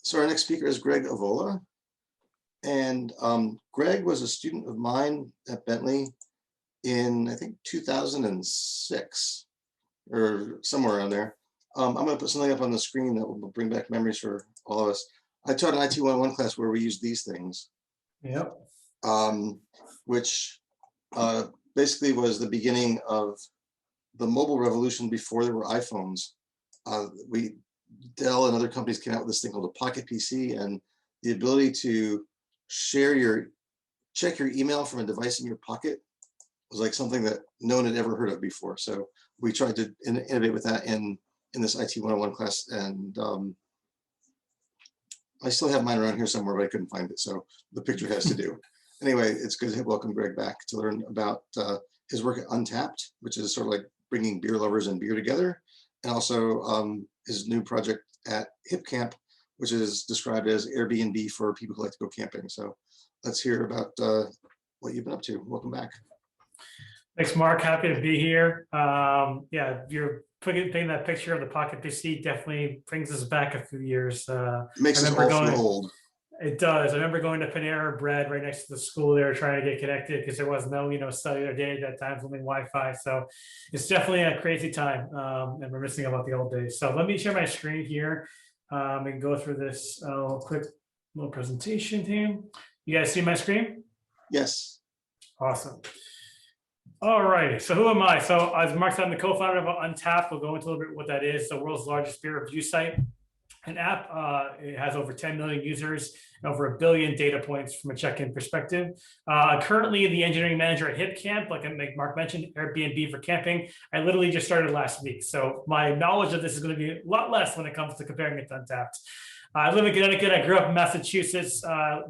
So our next speaker is Greg Avola. And Greg was a student of mine at Bentley in, I think, 2006 or somewhere around there. I'm going to put something up on the screen that will bring back memories for all of us. I taught an IT 101 class where we used these things. Yep. Which basically was the beginning of the mobile revolution before there were iPhones. Dell and other companies came out with this thing called a Pocket PC, and the ability to check your email from a device in your pocket was like something that no one had ever heard of before. So we tried to innovate with that in this IT 101 class, and I still have mine around here somewhere, but I couldn't find it, so the picture has to do. Anyway, it's good to welcome Greg back to learn about his work at Untappd, which is sort of like bringing beer lovers and beer together, and also his new project at HipCamp, which is described as Airbnb for people who like to go camping. So let's hear about what you've been up to. Welcome back. Thanks, Mark. Happy to be here. Yeah, you're putting that picture of the Pocket PC definitely brings us back a few years. Makes us all feel old. It does. I remember going to Panera Bread right next to the school there, trying to get connected because there was no, cellular data at that time, only Wi-Fi. So it's definitely a crazy time, and we're missing about the old days. So let me share my screen here and go through this quick little presentation here. You guys see my screen? Yes. Awesome. All right. So who am I? So as Mark said, I'm the co-founder of Untappd. We'll go into a little bit what that is. The world's largest peer review site. An app, it has over 10 million users and over 1 billion data points from a check-in perspective. Currently the engineering manager at HipCamp, like Mark mentioned, Airbnb for camping. I literally just started last week. So my knowledge of this is going to be a lot less when it comes to comparing it to Untappd. I live in Connecticut. I grew up in Massachusetts,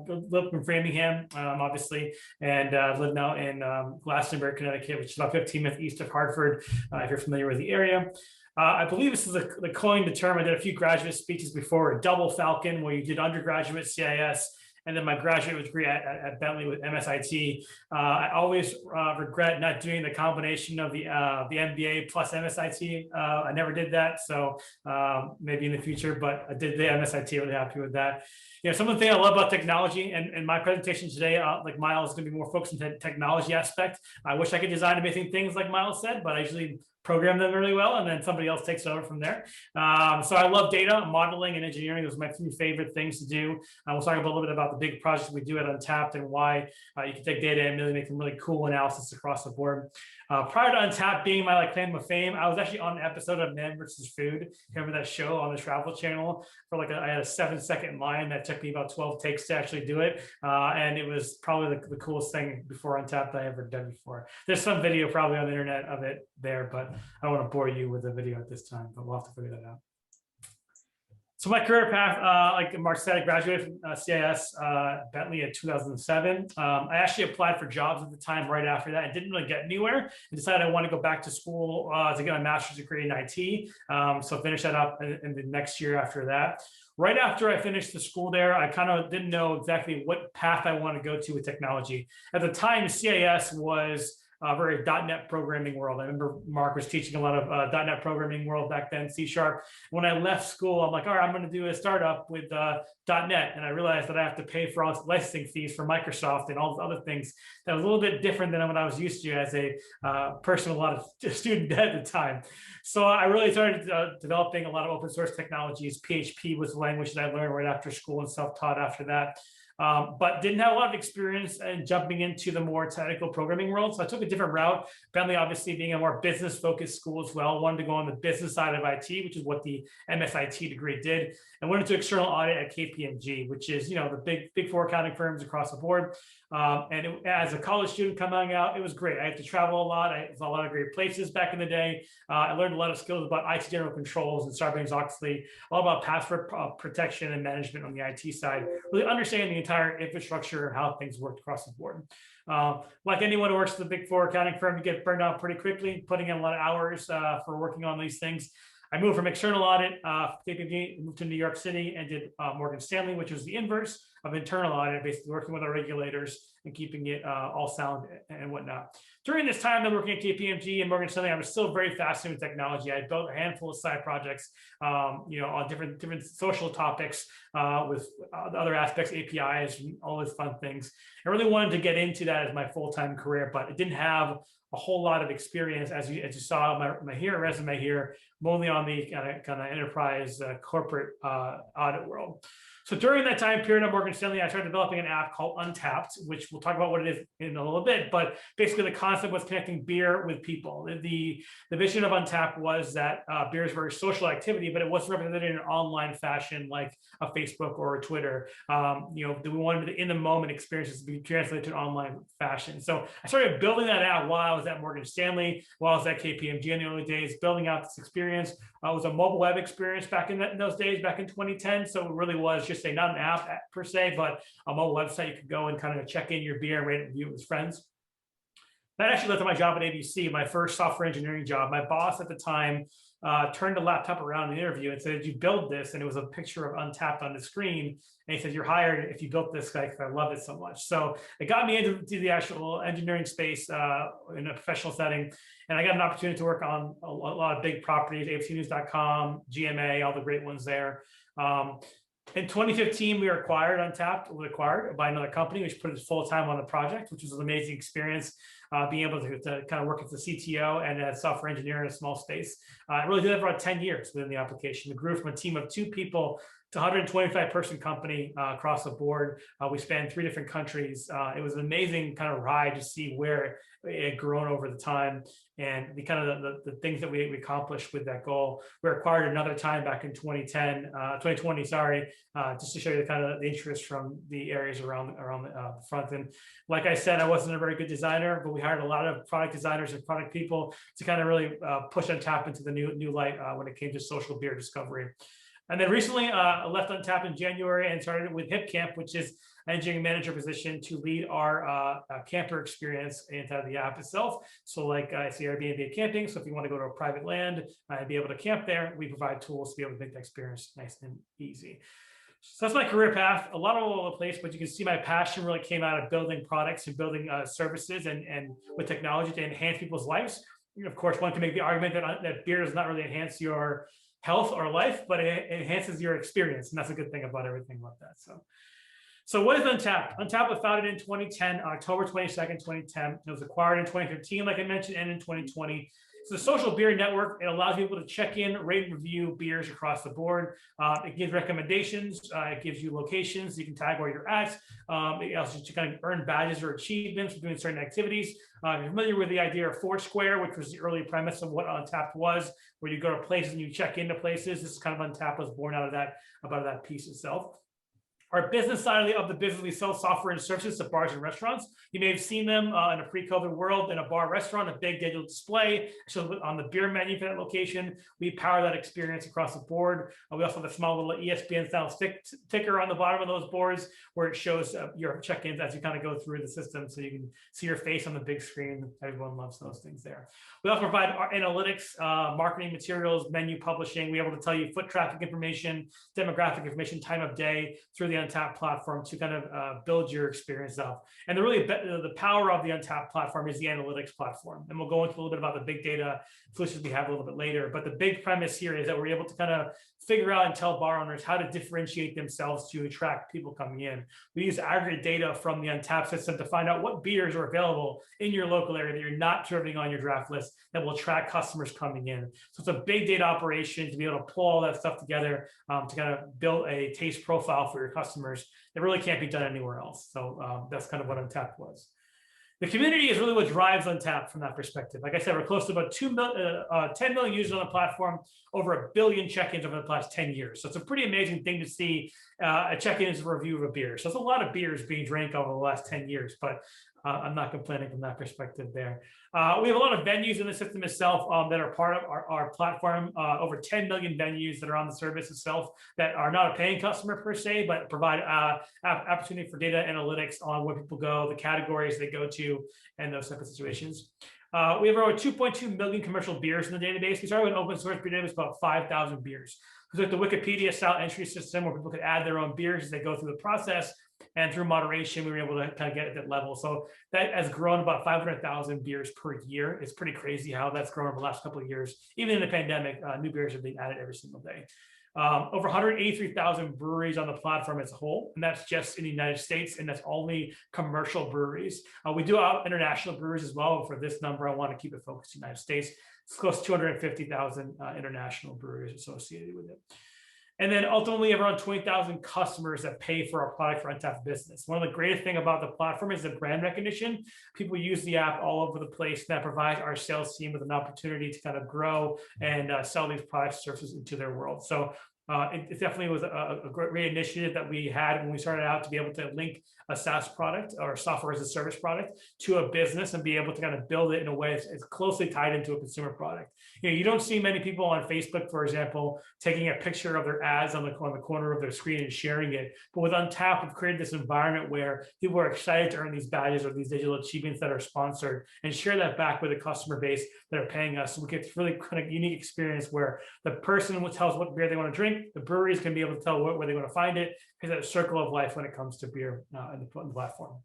lived in Framingham, obviously, and live now in Glastonbury, Connecticut, which is about 15 minutes east of Hartford, if you're familiar with the area. I believe this is the coined term. I did a few graduate speeches before, a double falcon, where you did undergraduate CIS and then my graduate degree at Bentley with MSIT. I always regret not doing the combination of the MBA plus MSIT. I never did that, so maybe in the future, but I did the MSIT, really happy with that. Some of the things I love about technology, and my presentation today, like Miles, is going to be more focused on the technology aspect. I wish I could design amazing things like Miles said, but I usually program them really well, and then somebody else takes over from there. So I love data, modeling, and engineering. Those are my 3 favorite things to do. We'll talk a little bit about the big projects we do at Untappd and why you can take data and really make some really cool analysis across the board. Prior to Untappd being my claim of fame, I was actually on an episode of Man vs. Food. Remember that show on the Travel Channel? For I had a 7-second line that took me about 12 takes to actually do it, and it was probably the coolest thing before Untappd I ever done before. There's some video probably on the internet of it there, but I don't want to bore you with the video at this time, but we'll have to figure that out. So my career path, like Mark said, I graduated from CIS Bentley in 2007. I actually applied for jobs at the time right after that. I didn't really get anywhere. I decided I want to go back to school to get my master's degree in IT. So I finished that up in the next year after that. Right after I finished the school there, I kind of didn't know exactly what path I wanted to go to with technology. At the time, CIS was a very .NET programming world. I remember Mark was teaching a lot of .NET programming world back then, C#. When I left school, I'm like, all right, I'm going to do a startup with .NET. And I realized that I have to pay for all this licensing fees for Microsoft and all these other things. That was a little bit different than what I was used to as a person with a lot of student debt at the time. So I really started developing a lot of open source technologies. PHP was the language that I learned right after school and self-taught after that. But didn't have a lot of experience in jumping into the more technical programming world. So I took a different route. Bentley, obviously being a more business-focused school as well, wanted to go on the business side of IT, which is what the MSIT degree did, and went into external audit at KPMG, which is the big 4 accounting firms across the board. As a college student coming out, it was great. I had to travel a lot. I was a lot of great places back in the day. I learned a lot of skills about IT general controls and Sarbanes-Oxley, all about password protection and management on the IT side, really understanding the entire infrastructure, how things worked across the board. Like anyone who works at the big 4 accounting firm, you get burned out pretty quickly, putting in a lot of hours for working on these things. I moved from external audit, KPMG, moved to New York City and did Morgan Stanley, which was the inverse of internal audit, basically working with our regulators and keeping it all sound and whatnot. During this time, I'm working at KPMG and Morgan Stanley. I was still very fascinated with technology. I built a handful of side projects, on different social topics with other aspects, APIs, and all those fun things. I really wanted to get into that as my full-time career, but it didn't have a whole lot of experience, as you saw my resume here, mainly on the kind of enterprise corporate audit world. So during that time period at Morgan Stanley, I started developing an app called Untappd, which we'll talk about what it is in a little bit. But basically, the concept was connecting beer with people. The vision of Untappd was that beer is a very social activity, but it wasn't represented in an online fashion like a Facebook or a Twitter. We wanted the in the moment experiences to be translated to an online fashion. So I started building that out while I was at Morgan Stanley, while I was at KPMG in the early days, building out this experience. It was a mobile web experience back in those days, back in 2010. So it really was just not an app per se, but a mobile website you could go and kind of check in your beer and rate and review it with friends. That actually led to my job at ABC, my first software engineering job. My boss at the time turned the laptop around in the interview and said, "Did you build this?" And it was a picture of Untappd on the screen. And he said, "You're hired if you built this guy, because I love it so much." So it got me into the actual engineering space in a professional setting. And I got an opportunity to work on a lot of big properties, abcnews.com, GMA, all the great ones there. In 2015, we were acquired. Untappd was acquired by another company, which put us full time on the project, which was an amazing experience, being able to kind of work as a CTO and as software engineer in a small space. I really did that for about 10 years within the application. It grew from a team of 2 people to 125-person company across the board. We spanned 3 different countries. It was an amazing kind of ride to see where it had grown over the time and the kind of the things that we accomplished with that goal. We were acquired another time back in 2020, just to show you the kind of the interest from the areas around the front. And like I said, I wasn't a very good designer, but we hired a lot of product designers and product people to kind of really push Untappd into the new light when it came to social beer discovery. And then recently, I left Untappd in January and started with HipCamp, which is an engineering manager position to lead our camper experience inside the app itself. So like I see Airbnb camping. So if you want to go to a private land and be able to camp there, we provide tools to be able to make that experience nice and easy. So that's my career path, a lot all over the place, but you can see my passion really came out of building products and building services and with technology to enhance people's lives. Of course, one can make the argument that beer does not really enhance your health or life, but it enhances your experience. And that's a good thing about everything about that. So what is Untappd? Untappd was founded in 2010, October 22nd, 2010. It was acquired in 2015, like I mentioned, and in 2020. It's a social beer network. It allows people to check in, rate and review beers across the board. It gives recommendations. It gives you locations. You can tag where you're at. It allows you to kind of earn badges or achievements for doing certain activities. You're familiar with the idea of Foursquare, which was the early premise of what Untappd was, where you go to places and you check into places. This is kind of Untappd was born out of that piece itself. Our business side of the business, we sell software and services to bars and restaurants. You may have seen them in a pre-COVID world in a bar restaurant, a big digital display. So on the beer menu for that location, we power that experience across the board. We also have a small little ESPN style ticker on the bottom of those boards where it shows your check-ins as you kind of go through the system, so you can see your face on the big screen. Everyone loves those things there. We also provide our analytics, marketing materials, menu publishing. We're able to tell you foot traffic information, demographic information, time of day through the Untappd platform to kind of build your experience up. And the power of the Untappd platform is the analytics platform. And we'll go into a little bit about the big data solutions we have a little bit later. But the big premise here is that we're able to kind of figure out and tell bar owners how to differentiate themselves to attract people coming in. We use aggregate data from the Untappd system to find out what beers are available in your local area that you're not serving on your draft list that will attract customers coming in. So it's a big data operation to be able to pull all that stuff together to kind of build a taste profile for your customers that really can't be done anywhere else. So that's kind of what Untappd was. The community is really what drives Untappd from that perspective. Like I said, we're close to about 10 million users on the platform, over 1 billion check-ins over the past 10 years. So it's a pretty amazing thing to see a check-in as a review of a beer. So it's a lot of beers being drank over the last 10 years, but I'm not complaining from that perspective there. We have a lot of venues in the system itself that are part of our platform, over 10 million venues that are on the service itself that are not a paying customer per se, but provide opportunity for data analytics on where people go, the categories they go to, and those type of situations. We have over 2.2 million commercial beers in the database. We started with an open source beer database, about 5,000 beers. It's like the Wikipedia style entry system where people could add their own beers as they go through the process. And through moderation, we were able to kind of get at that level. So that has grown about 500,000 beers per year. It's pretty crazy how that's grown over the last couple of years. Even in the pandemic, new beers are being added every single day. Over 183,000 breweries on the platform as a whole, and that's just in the United States, and that's only commercial breweries. We do have international breweries as well. For this number, I want to keep it focused in the United States. It's close to 250,000 international breweries associated with it. And then ultimately, around 20,000 customers that pay for our product for Untappd Business. One of the greatest things about the platform is the brand recognition. People use the app all over the place. That provides our sales team with an opportunity to kind of grow and sell these products and services into their world. So it definitely was a great initiative that we had when we started out to be able to link a SaaS product or software as a service product to a business and be able to kind of build it in a way that's closely tied into a consumer product. You know, you don't see many people on Facebook, for example, taking a picture of their ads on the corner of their screen and sharing it. But with Untappd, we've created this environment where people are excited to earn these badges or these digital achievements that are sponsored and share that back with a customer base that are paying us. So we get this really kind of unique experience where the person tells what beer they want to drink. The breweries can be able to tell where they want to find it, because it's a circle of life when it comes to beer in the platform.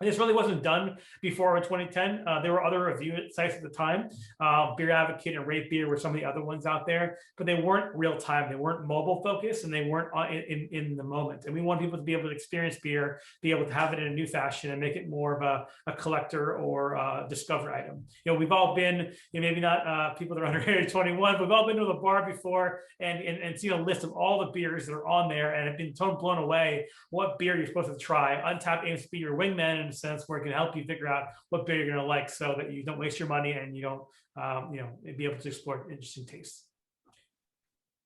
And this really wasn't done before in 2010. There were other review sites at the time. Beer Advocate and Rate Beer were some of the other ones out there, but they weren't real time. They weren't mobile focused, and they weren't in the moment. And we want people to be able to experience beer, be able to have it in a new fashion, and make it more of a collector or discover item. You know, we've all been, maybe not people that are under age 21, but we've all been to the bar before and seen a list of all the beers that are on there and have been totally blown away what beer you're supposed to try. Untappd aims to be your wingman in a sense where it can help you figure out what beer you're going to like so that you don't waste your money and you don't be able to explore interesting tastes.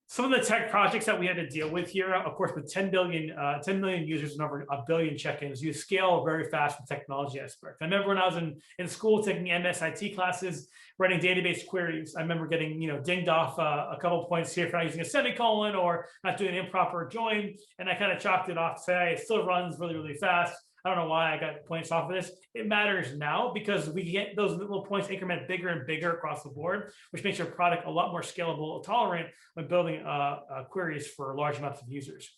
Some of the tech projects that we had to deal with here, of course, with 10 million users and over 1 billion check-ins, you scale very fast with technology aspect. I remember when I was in school taking MSIT classes, writing database queries. I remember getting dinged off a couple of points here for not using a semicolon or not doing an improper join, and I kind of chalked it off to say it still runs really, really fast. I don't know why I got points off of this. It matters now because we get those little points increment bigger and bigger across the board, which makes your product a lot more scalable, tolerant when building queries for large amounts of users.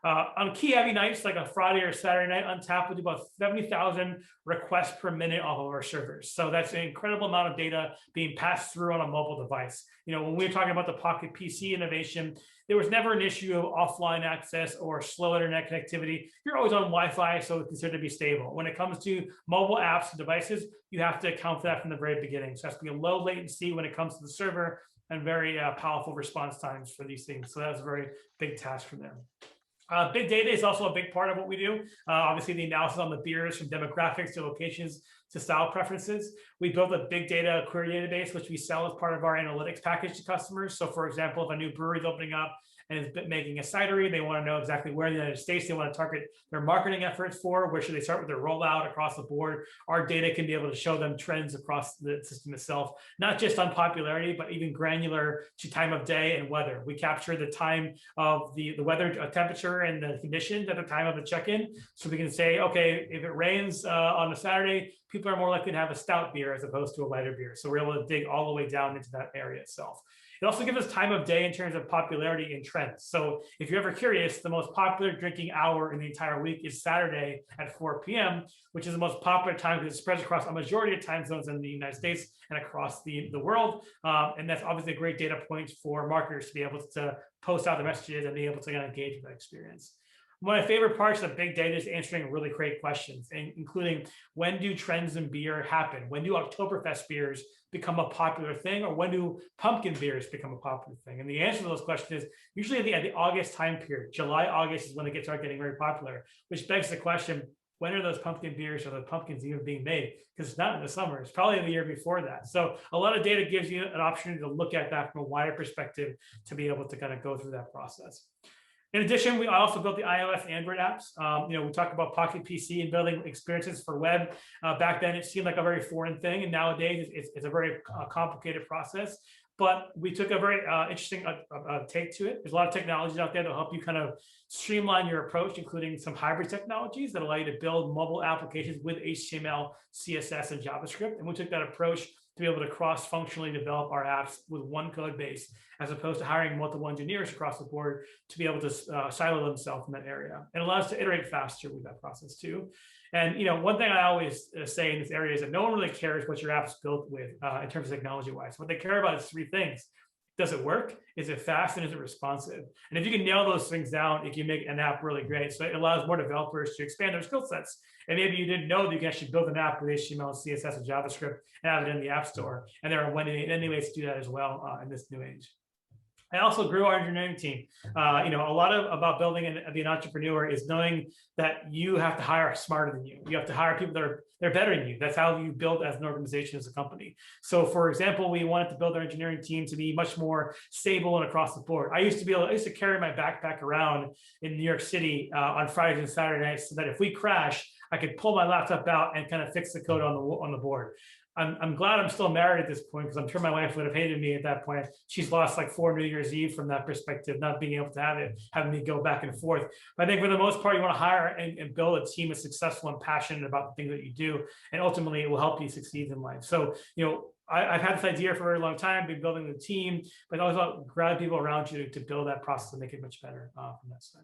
On key heavy nights, like a Friday or Saturday night, Untappd will do about 70,000 requests per minute off of our servers. So that's an incredible amount of data being passed through on a mobile device. When we were talking about the Pocket PC innovation, there was never an issue of offline access or slow internet connectivity. You're always on Wi-Fi, so it's considered to be stable. When it comes to mobile apps and devices, you have to account for that from the very beginning. So it has to be a low latency when it comes to the server and very powerful response times for these things. So that's a very big task for them. Big data is also a big part of what we do. Obviously, the analysis on the beers from demographics to locations to style preferences. We built a big data query database, which we sell as part of our analytics package to customers. So for example, if a new brewery is opening up and is making a cidery, they want to know exactly where in the United States they want to target their marketing efforts for, where should they start with their rollout across the board. Our data can be able to show them trends across the system itself, not just on popularity, but even granular to time of day and weather. We capture the time of the weather temperature and the conditions at the time of the check-in. So we can say, okay, if it rains on a Saturday, people are more likely to have a stout beer as opposed to a lighter beer. So we're able to dig all the way down into that area itself. It also gives us time of day in terms of popularity and trends. So if you're ever curious, the most popular drinking hour in the entire week is Saturday at 4 p.m., which is the most popular time because it spreads across a majority of time zones in the United States and across the world. And that's obviously a great data point for marketers to be able to post out the messages and be able to engage with that experience. One of my favorite parts of big data is answering really great questions, including when do trends in beer happen? When do Oktoberfest beers become a popular thing? Or when do pumpkin beers become a popular thing? And the answer to those questions is usually at the August time period. July, August is when they start getting very popular, which begs the question, when are those pumpkin beers or the pumpkins even being made? Because it's not in the summer, it's probably in the year before that. So a lot of data gives you an opportunity to look at that from a wider perspective to be able to go through that process. In addition, we also built the iOS Android apps. We talked about Pocket PC and building experiences for web. Back then, it seemed like a very foreign thing, and nowadays it's a very complicated process. But we took a very interesting take to it. There's a lot of technologies out there that help you streamline your approach, including some hybrid technologies that allow you to build mobile applications with HTML, CSS, and JavaScript. And we took that approach to be able to cross-functionally develop our apps with one code base, as opposed to hiring multiple engineers across the board to be able to silo themselves in that area. It allows us to iterate faster with that process too. And one thing I always say in this area is that no one really cares what your app's built with in terms of technology-wise. What they care about is three things. Does it work? Is it fast? And is it responsive? And if you can nail those things down, it can make an app really great. So it allows more developers to expand their skill sets. And maybe you didn't know that you can actually build an app with HTML, CSS, and JavaScript and have it in the App Store. And there are many ways to do that as well in this new age. I also grew our engineering team. A lot about building and being an entrepreneur is knowing that you have to hire smarter than you. You have to hire people that they're better than you. That's how you build as an organization, as a company. So, for example, we wanted to build our engineering team to be much more stable and across the board. I used to carry my backpack around in New York City on Fridays and Saturdays, so that if we crash, I could pull my laptop out and kind of fix the code on the board. I'm glad I'm still married at this point, because I'm sure my wife would have hated me at that point. She's lost like 4 New Year's Eve from that perspective, not being able to have it, having me go back and forth. But I think for the most part, you want to hire and build a team that's successful and passionate about the things that you do, and ultimately it will help you succeed in life. So, I've had this idea for a very long time, been building the team, but always about grabbing people around you to build that process and make it much better from that side.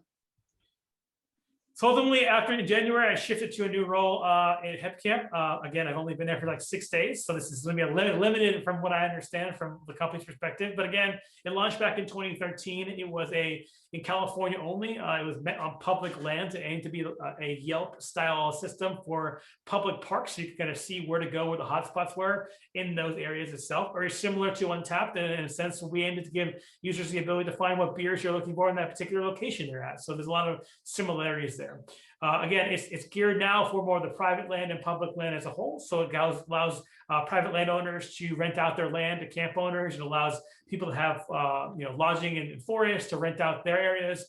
So ultimately, after January, I shifted to a new role at HipCamp. Again, I've only been there for like 6 days, so this is going to be limited from what I understand from the company's perspective. But again, it launched back in 2013. It was in California only. It was met on public lands. It aimed to be a Yelp-style system for public parks, so you can kind of see where to go, where the hotspots were in those areas itself. Very similar to Untappd, and in a sense, we aimed to give users the ability to find what beers you're looking for in that particular location you're at. So there's a lot of similarities there. Again, it's geared now for more of the private land and public land as a whole. So it allows private landowners to rent out their land to camp owners. It allows people to have lodging in forests to rent out their areas.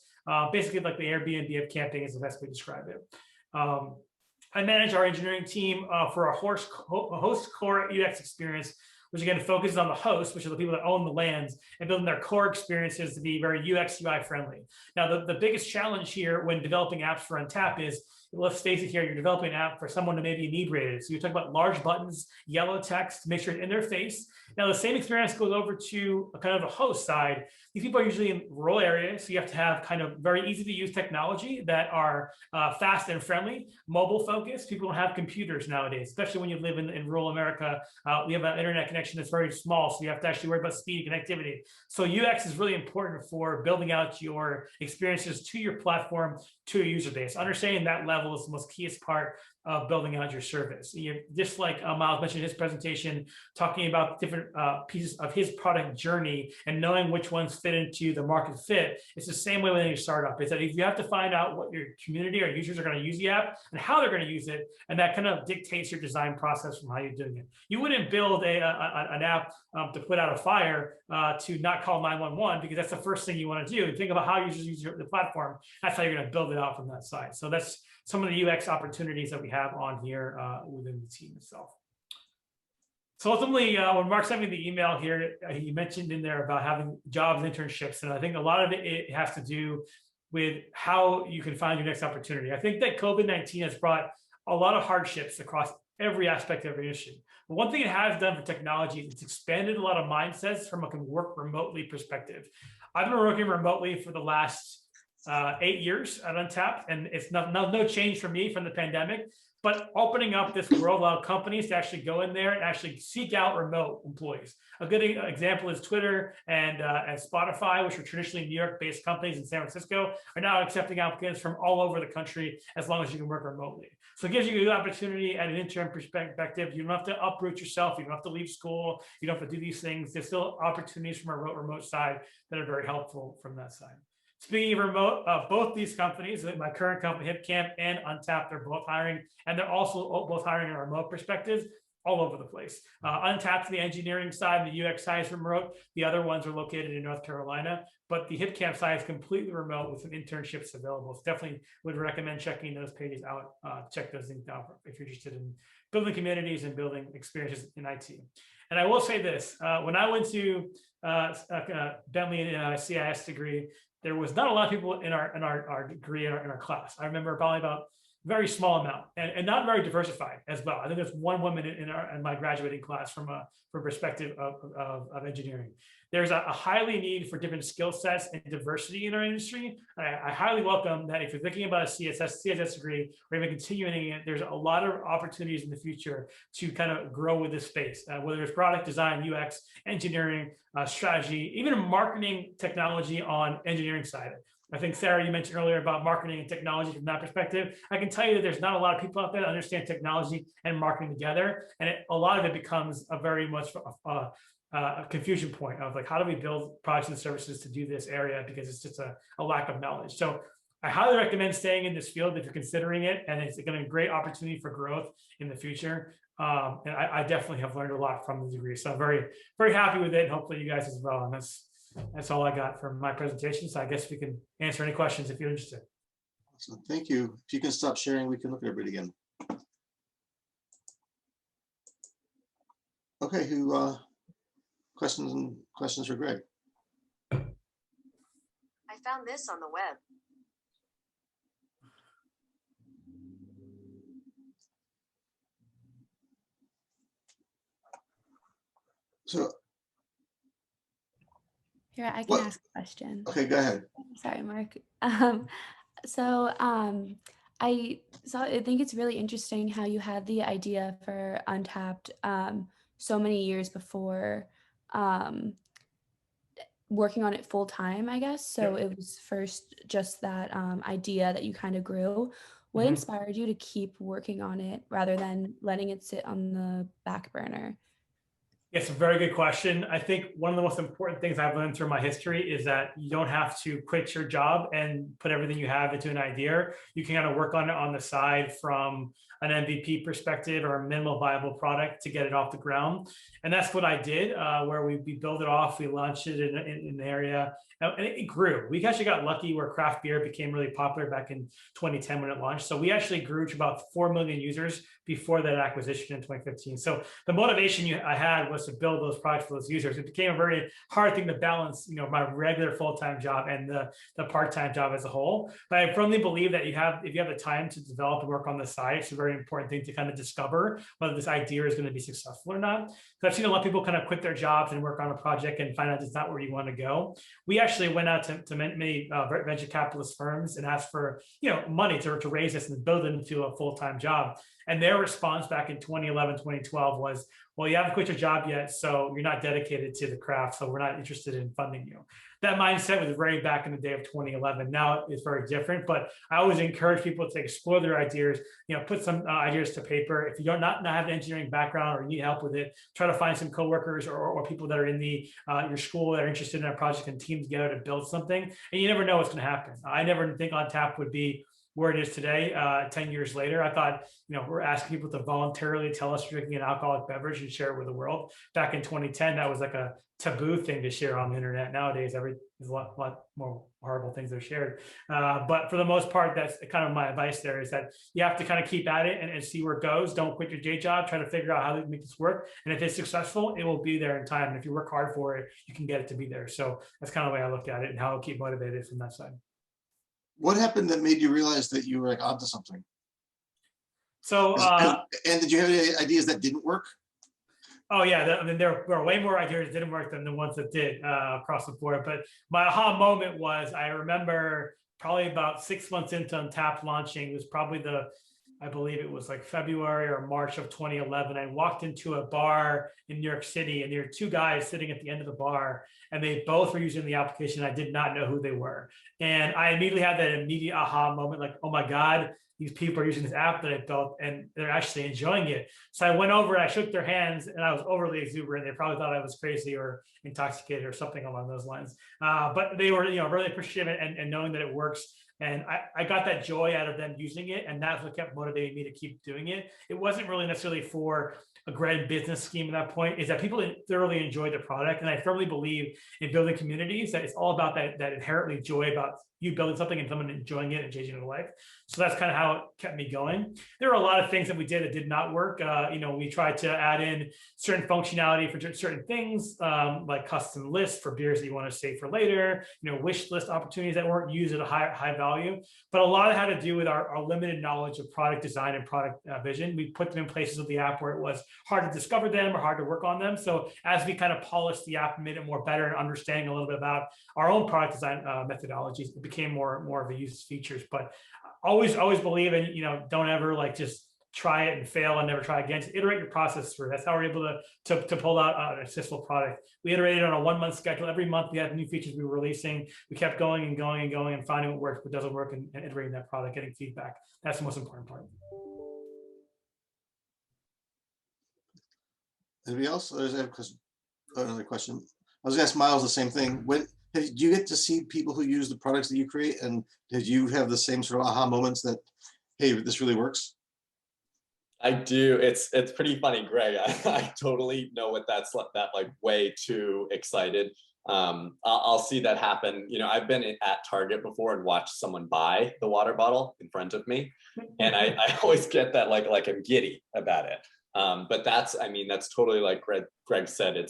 Basically, like the Airbnb of camping is the best way to describe it. I manage our engineering team for a host core UX experience, which again focuses on the host, which are the people that own the lands, and building their core experiences to be very UX UI friendly. Now, the biggest challenge here when developing apps for Untappd is, let's face it here, you're developing an app for someone to maybe inebriated. So you're talking about large buttons, yellow text, make sure it's in their face. Now, the same experience goes over to kind of the host side. These people are usually in rural areas, so you have to have kind of very easy to use technology that are fast and friendly, mobile focused. People don't have computers nowadays, especially when you live in rural America. We have an internet connection that's very small, so you have to actually worry about speed and connectivity. So UX is really important for building out your experiences to your platform, to your user base. Understanding that level is the most keyest part of building out your service. Just like Miles mentioned in his presentation, talking about different pieces of his product journey and knowing which ones fit into the market fit. It's the same way with any startup. Is that if you have to find out what your community or users are going to use the app and how they're going to use it, and that kind of dictates your design process from how you're doing it. You wouldn't build an app to put out a fire to not call 911, because that's the first thing you want to do. Think about how users use the platform. That's how you're going to build it out from that side. So that's some of the UX opportunities that we have on here within the team itself. So ultimately, when Mark sent me the email here, he mentioned in there about having jobs and internships. And I think a lot of it has to do with how you can find your next opportunity. I think that COVID-19 has brought a lot of hardships across every aspect of the industry. But one thing it has done for technology is it's expanded a lot of mindsets from a work remotely perspective. I've been working remotely for the last 8 years at Untappd, and it's no change for me from the pandemic. But opening up this world, allow companies to actually go in there and actually seek out remote employees. A good example is Twitter and Spotify, which are traditionally New York-based companies in San Francisco, are now accepting applicants from all over the country as long as you can work remotely. So it gives you a good opportunity at an interim perspective. You don't have to uproot yourself. You don't have to leave school. You don't have to do these things. There's still opportunities from a remote side that are very helpful from that side. Speaking of remote, both these companies, my current company, HipCamp and Untappd, they're both hiring, and they're also both hiring on a remote perspective all over the place. Untappd, the engineering side, the UX side is remote. The other ones are located in North Carolina, but the HipCamp side is completely remote with some internships available. So definitely would recommend checking those pages out. Check those things out if you're interested in building communities and building experiences in IT. And I will say this, when I went to Bentley CIS degree, there was not a lot of people in our degree in our class. I remember probably about very small amount, and not very diversified as well. I think there's one woman in my graduating class from perspective of engineering. There's a highly need for different skill sets and diversity in our industry. I highly welcome that if you're thinking about a CSS degree or even continuing it, there's a lot of opportunities in the future to kind of grow with this space, whether it's product design, UX, engineering, strategy, even marketing technology on engineering side. I think, Sarah, you mentioned earlier about marketing and technology from that perspective. I can tell you that there's not a lot of people out there that understand technology and marketing together. And a lot of it becomes a very much a confusion point of like, how do we build products and services to do this area? Because it's just a lack of knowledge. So I highly recommend staying in this field if you're considering it. And it's going to be a great opportunity for growth in the future. And I definitely have learned a lot from the degree. So I'm very, very happy with it. And hopefully you guys as well. And that's all I got for my presentation. So I guess we can answer any questions if you're interested. Awesome. Thank you. If you can stop sharing, we can look at everybody again. Okay, who questions for Greg? I found this on the web. So here, I can ask a question. Okay, go ahead. Sorry, Mark. I think it's really interesting how you had the idea for Untappd so many years before working on it full time, I guess. So it was first just that idea that you kind of grew. What inspired you to keep working on it rather than letting it sit on the back burner? It's a very good question. I think one of the most important things I've learned through my history is that you don't have to quit your job and put everything you have into an idea. You can kind of work on it on the side from an MVP perspective or a minimal viable product to get it off the ground. And that's what I did, where we built it off, we launched it in an area, and it grew. We actually got lucky where craft beer became really popular back in 2010 when it launched. So we actually grew to about 4 million users before that acquisition in 2015. So the motivation I had was to build those products for those users. It became a very hard thing to balance, my regular full-time job and the part-time job as a whole. But I firmly believe that if you have the time to develop and work on the side, it's a very important thing to kind of discover whether this idea is going to be successful or not. So I've seen a lot of people kind of quit their jobs and work on a project and find out it's not where you want to go. We actually went out to many venture capitalist firms and asked for money to raise this and build it into a full-time job. And their response back in 2011, 2012 was, well, you haven't quit your job yet, so you're not dedicated to the craft, so we're not interested in funding you. That mindset was very back in the day of 2011. Now it's very different, but I always encourage people to explore their ideas, put some ideas to paper. If you don't not have an engineering background or you need help with it, try to find some coworkers or people that are in your school that are interested in a project and team together to build something. And you never know what's going to happen. I never think Untappd would be where it is today, 10 years later. I thought, we're asking people to voluntarily tell us drinking an alcoholic beverage and share it with the world. Back in 2010, that was like a taboo thing to share on the internet. Nowadays, there's a lot more horrible things that are shared. But for the most part, that's kind of my advice there, is that you have to kind of keep at it and see where it goes. Don't quit your day job. Try to figure out how to make this work. And if it's successful, it will be there in time. And if you work hard for it, you can get it to be there. So that's kind of the way I look at it and how I'll keep motivated from that side. What happened that made you realize that you were onto something? So, and did you have any ideas that didn't work? Oh yeah, there were way more ideas that didn't work than the ones that did across the board. But my aha moment was, I remember probably about 6 months into Untappd launching, it was probably I believe it was like February or March of 2011. I walked into a bar in New York City, and there were two guys sitting at the end of the bar, and they both were using the application. I did not know who they were. And I immediately had that immediate aha moment, like, oh my God, these people are using this app that I built and they're actually enjoying it. So I went over and I shook their hands, and I was overly exuberant. They probably thought I was crazy or intoxicated or something along those lines. But they were, really appreciative and knowing that it works. And I got that joy out of them using it, and that's what kept motivating me to keep doing it. It wasn't really necessarily for a grand business scheme at that point, is that people thoroughly enjoy the product. And I firmly believe in building communities, that it's all about that inherently joy about you building something and someone enjoying it and changing their life. So that's kind of how it kept me going. There were a lot of things that we did that did not work. We tried to add in certain functionality for certain things, like custom lists for beers that you want to save for later, wish list opportunities that weren't used at a high value. But a lot of it had to do with our limited knowledge of product design and product vision. We put them in places of the app where it was hard to discover them or hard to work on them. So as we kind of polished the app and made it more better and understanding a little bit about our own product design methodologies, it became more of a use features. But always believe in, don't ever just try it and fail and never try again. Just iterate your process through. That's how we're able to pull out an successful product. We iterated on a 1-month schedule. Every month we had new features we were releasing. We kept going and going and going and finding what works, what doesn't work, and iterating that product, getting feedback. That's the most important part. Anybody else? There's another question. I was gonna ask Miles the same thing. Do you get to see people who use the products that you create, and did you have the same sort of aha moments that, hey, this really works? I do. It's pretty funny, Greg. I totally know what that's like way too excited. I'll see that happen. I've been at Target before and watched someone buy the water bottle in front of me, and I always get that like I'm giddy about it. But that's totally like Greg said.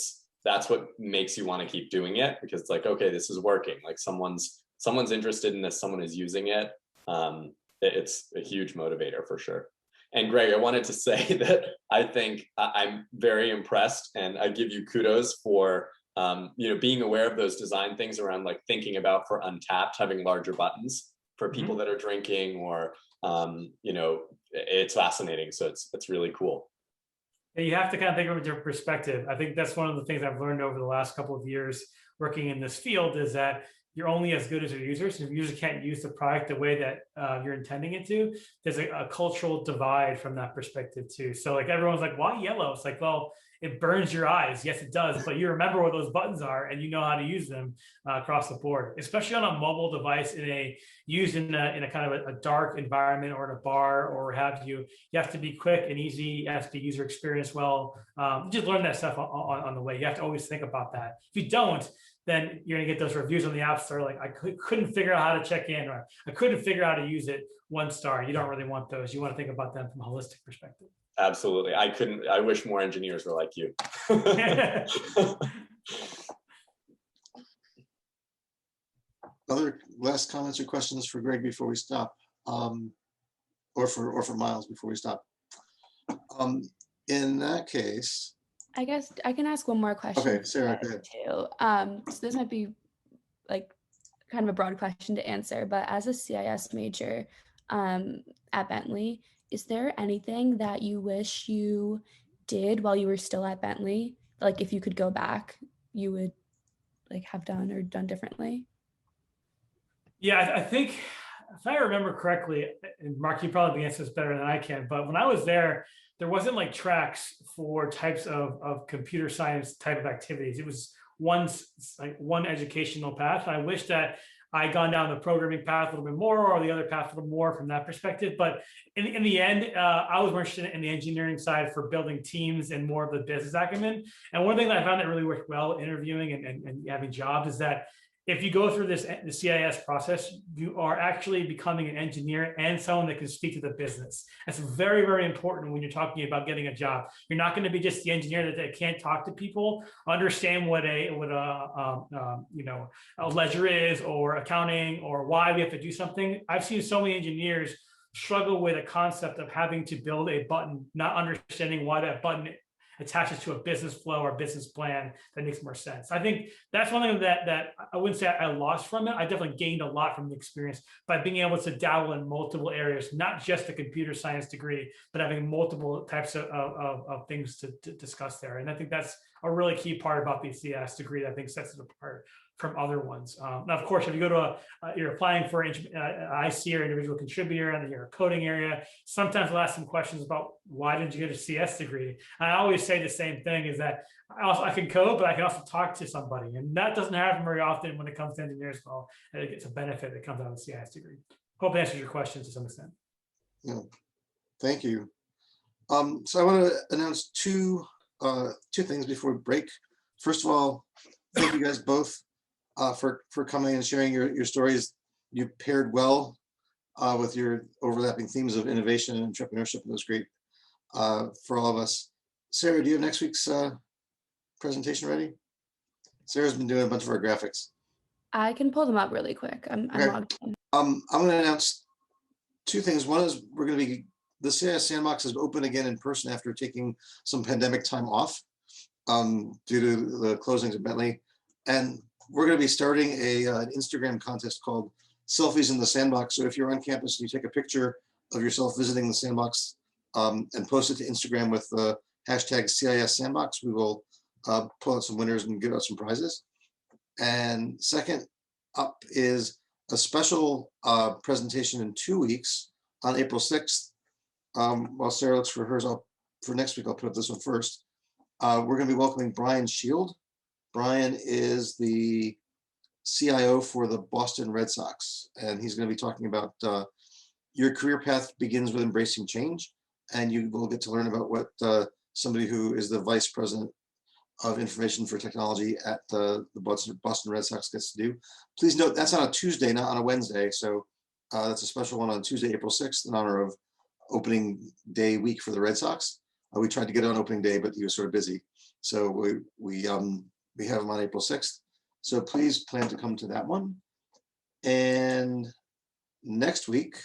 That's what makes you want to keep doing it, because it's like, okay, this is working. Like someone's interested in this, someone is using it. It's a huge motivator for sure. And Greg, I wanted to say that I think I'm very impressed, and I give you kudos for being aware of those design things around like thinking about for Untappd having larger buttons for people that are drinking, or it's fascinating. So it's really cool. You have to kind of think of it from a different perspective. I think that's one of the things I've learned over the last couple of years working in this field, is that you're only as good as your users. And if users can't use the product the way that you're intending it to, there's a cultural divide from that perspective too. So like everyone's like, why yellow? It's like, well, it burns your eyes. Yes, it does. But you remember where those buttons are and you know how to use them across the board, especially on a mobile device used in a kind of a dark environment or in a bar or what have you. You have to be quick and easy. You have to be user experience well. Just learn that stuff on the way. You have to always think about that. If you don't, then you're going to get those reviews on the App Store like, I couldn't figure out how to check in, or I couldn't figure out how to use it, 1 star. You don't really want those. You want to think about them from a holistic perspective. Absolutely. I wish more engineers were like you. Other last comments or questions for Greg before we stop, or for Miles before we stop? In that case, I guess I can ask one more question. Okay, Sarah, go ahead. Too. So this might be like kind of a broad question to answer, but as a CIS major at Bentley, is there anything that you wish you did while you were still at Bentley? Like if you could go back, you would like have done or done differently? Yeah, I think if I remember correctly, and Mark, you probably answer this better than I can, but when I was there wasn't like tracks for types of computer science type of activities. It was one educational path. And I wish that I'd gone down the programming path a little bit more, or the other path a little more from that perspective. But in the end, I was more interested in the engineering side for building teams and more of the business acumen. And one thing that I found that really worked well interviewing and having jobs is that if you go through the CIS process, you are actually becoming an engineer and someone that can speak to the business. That's very, very important when you're talking about getting a job. You're not going to be just the engineer that can't talk to people, understand what a ledger is, or accounting, or why we have to do something. I've seen so many engineers struggle with a concept of having to build a button, not understanding why that button attaches to a business flow or business plan that makes more sense. I think that's one thing that I wouldn't say I lost from it. I definitely gained a lot from the experience by being able to dabble in multiple areas, not just a computer science degree, but having multiple types of things to discuss there. And I think that's a really key part about the CS degree that I think sets it apart from other ones. Now, of course, if you go to you're applying for an IC or individual contributor and you're a coding area, sometimes I'll ask some questions about why didn't you get a CS degree? And I always say the same thing, is that I can code, but I can also talk to somebody. And that doesn't happen very often when it comes to engineers. Well, I think it's a benefit that comes out of the CS degree. Hope that answers your question to some extent. Yeah. Thank you. So I want to announce two things before we break. First of all, thank you guys both for coming and sharing your stories. You paired well with your overlapping themes of innovation and entrepreneurship. It was great for all of us. Sarah, do you have next week's presentation ready? Sarah's been doing a bunch of our graphics. I can pull them up really quick. I'm Okay. logged in. I'm going to announce two things. One is we're going to be, the CIS Sandbox is open again in person after taking some pandemic time off due to the closings of Bentley. And we're going to be starting an Instagram contest called Selfies in the Sandbox. So if you're on campus and you take a picture of yourself visiting the sandbox and post it to Instagram with the hashtag CIS Sandbox, we will pull out some winners and give out some prizes. And second up is a special presentation in 2 weeks on April 6th. While Sarah looks for hers, for next week, I'll put up this one first. We're going to be welcoming Brian Shield. Brian is the CIO for the Boston Red Sox, and he's going to be talking about your career path begins with embracing change, and you will get to learn about what somebody who is the vice president of information for technology at the Boston Red Sox gets to do. Please note that's on a Tuesday, not on a Wednesday. So that's a special one on Tuesday, April 6th, in honor of opening day week for the Red Sox. We tried to get it on opening day, but he was sort of busy. So we have him on April 6th. So please plan to come to that one. And next week.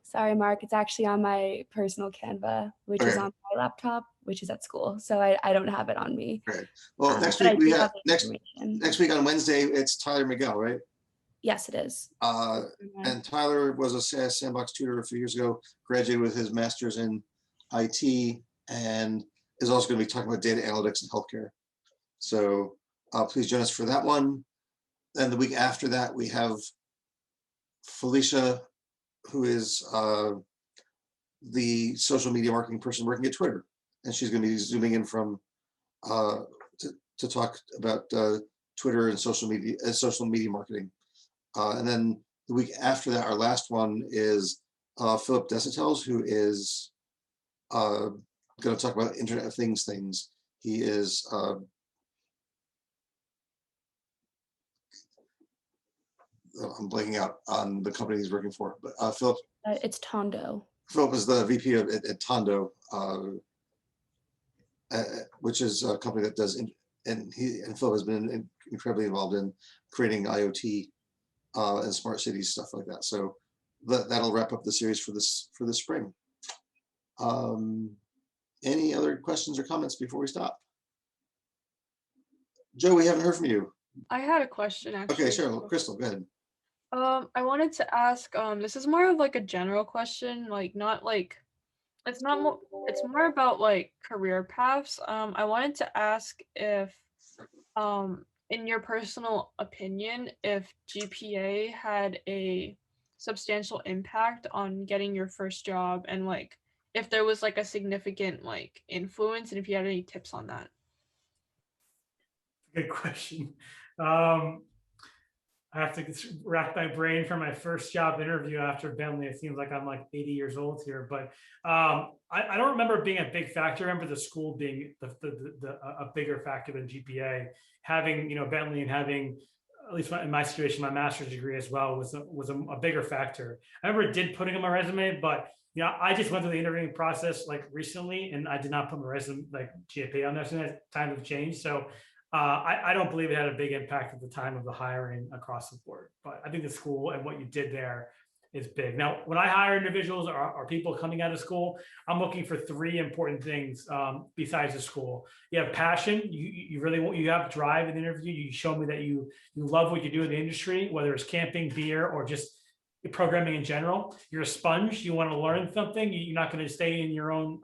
Sorry, Mark, it's actually on my personal Canva, which is on my laptop, which is at school. So I don't have it on me. Great. Well, next week we have next week on Wednesday, it's Tyler Miguel, right? Yes, it is. And Tyler was a CIS Sandbox tutor a few years ago, graduated with his master's in IT, and is also going to be talking about data analytics and healthcare. So please join us for that one. Then the week after that, we have Felicia, who is the social media marketing person working at Twitter. And she's going to be zooming in from to talk about Twitter and social media marketing. And then the week after that, our last one is Philip Desitels, who is going to talk about Internet of Things. He is I'm blanking out on the company he's working for, but Philip. It's Tondo. Philip is the VP at Tondo, which is a company that does, and Philip has been incredibly involved in creating IoT and smart cities, stuff like that. So that'll wrap up the series for this spring. Any other questions or comments before we stop? Joe, we haven't heard from you. I had a question actually. Okay, sure. Crystal, go ahead. I wanted to ask, this is more of like a general question, like not like, it's more about like career paths. I wanted to ask if, in your personal opinion, if GPA had a substantial impact on getting your first job, and like if there was like a significant like influence, and if you had any tips on that. Good question. I have to rack my brain for my first job interview after Bentley. It seems like I'm like 80 years old here, but I don't remember it being a big factor. I remember the school being a bigger factor than GPA. Having Bentley and having, at least in my situation, my master's degree as well was a bigger factor. I remember it did putting on my resume, but I just went through the interviewing process like recently, and I did not put my resume like GPA on there. Times have changed, so. I don't believe it had a big impact at the time of the hiring across the board, but I think the school and what you did there is big. Now, when I hire individuals or people coming out of school, I'm looking for three important things besides the school. You have passion. You have drive in the interview. You show me that you love what you do in the industry, whether it's camping, beer, or just programming in general. You're a sponge. You want to learn something. You're not going to stay in your own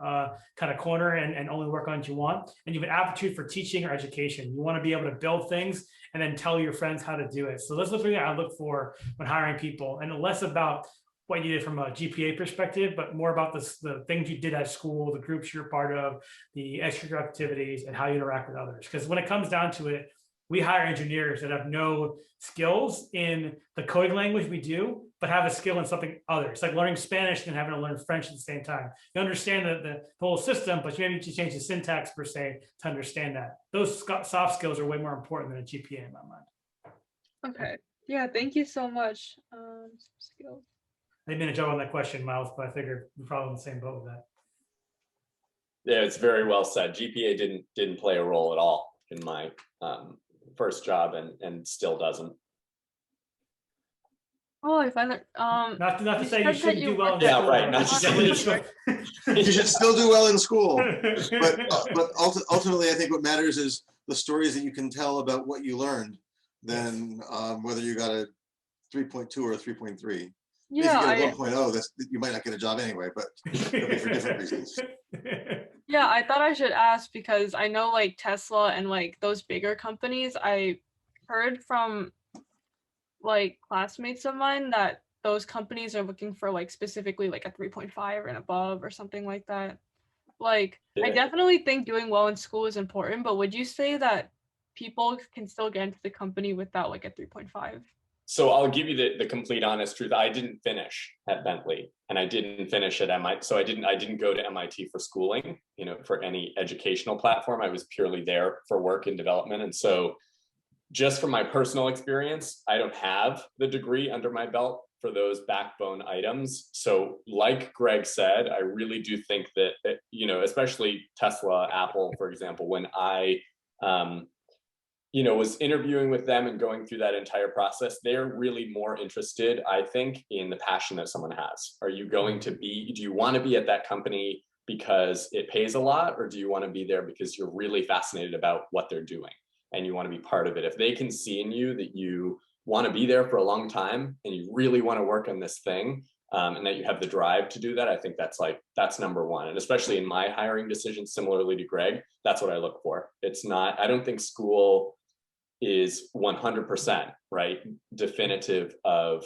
kind of corner and only work on what you want. And you have an aptitude for teaching or education. You want to be able to build things and then tell your friends how to do it. So those are the things I look for when hiring people, and less about what you did from a GPA perspective, but more about the things you did at school, the groups you're part of, the extracurricular activities, and how you interact with others. Because when it comes down to it, we hire engineers that have no skills in the coding language we do, but have a skill in something other. It's like learning Spanish and having to learn French at the same time. You understand the whole system, but you maybe need to change the syntax per se to understand that. Those soft skills are way more important than a GPA in my mind. Okay. Yeah, thank you so much. Skills. I didn't mean to jump on that question, Miles, but I figured we're probably in the same boat with that. Yeah, it's very well said. GPA didn't play a role at all in my first job, and still doesn't. Oh, I find that Not to you say you said that shouldn't you do well in worked at- school. Yeah, right, not to say You should still do well in school. But ultimately, I think what matters is the stories that you can tell about what you learned, than whether you got a 3.2 or a 3.3. yeah, If you get a 1.0, you might not get a job anyway, but it'll be for different reasons. yeah, I thought I should ask because I know like Tesla and like those bigger companies, I heard from like classmates of mine that those companies are looking for like specifically like a 3.5 and above or something like that. Like, I Yeah. definitely think doing well in school is important, but would you say that people can still get into the company without like a 3.5? So I'll give you the complete honest truth. I didn't finish at Bentley, and I didn't finish at MIT. So I didn't go to MIT for schooling, for any educational platform. I was purely there for work and development. And so just from my personal experience, I don't have the degree under my belt for those backbone items. So like Greg said, I really do think that, especially Tesla, Apple, for example, when I, was interviewing with them and going through that entire process, they're really more interested, I think, in the passion that someone has. Do you want to be at that company because it pays a lot, or do you want to be there because you're really fascinated about what they're doing and you want to be part of it? If they can see in you that you want to be there for a long time and you really want to work on this thing, and that you have the drive to do that, I think that's number one. And especially in my hiring decisions, similarly to Greg, that's what I look for. I don't think school is 100%, right, definitive of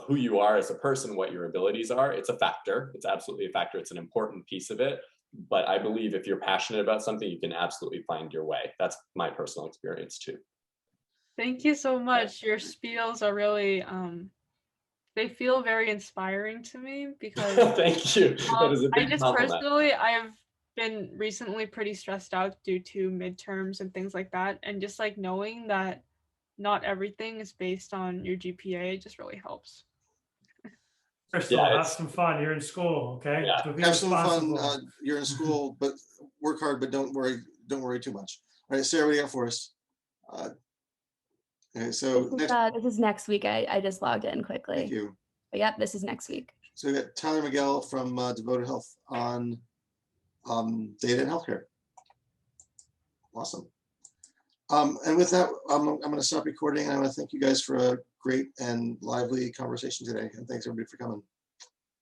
who you are as a person, what your abilities are. It's a factor. It's absolutely a factor. It's an important piece of it. But I believe if you're passionate about something, you can absolutely find your way. That's my personal experience too. Thank you so much. Your spiels are really, they feel very inspiring to me because Thank you. That is a I big just compliment. personally, I've been recently pretty stressed out due to midterms and things like that. And just like knowing that not everything is based on your GPA just really helps. Crystal, Yeah, have some fun. You're in school, okay? Yeah. So be Have some fun. responsible. You're in school, but work hard, but don't worry too much. All right, Sarah, what do you got for us? Okay, so This is next week. I just logged in quickly. thank you. But yep, this is next week. So we got Tyler Miguel from Devoted Health on data and healthcare. Awesome. And with that, I'm going to stop recording. And I want to thank you guys for a great and lively conversation today. And thanks everybody for coming.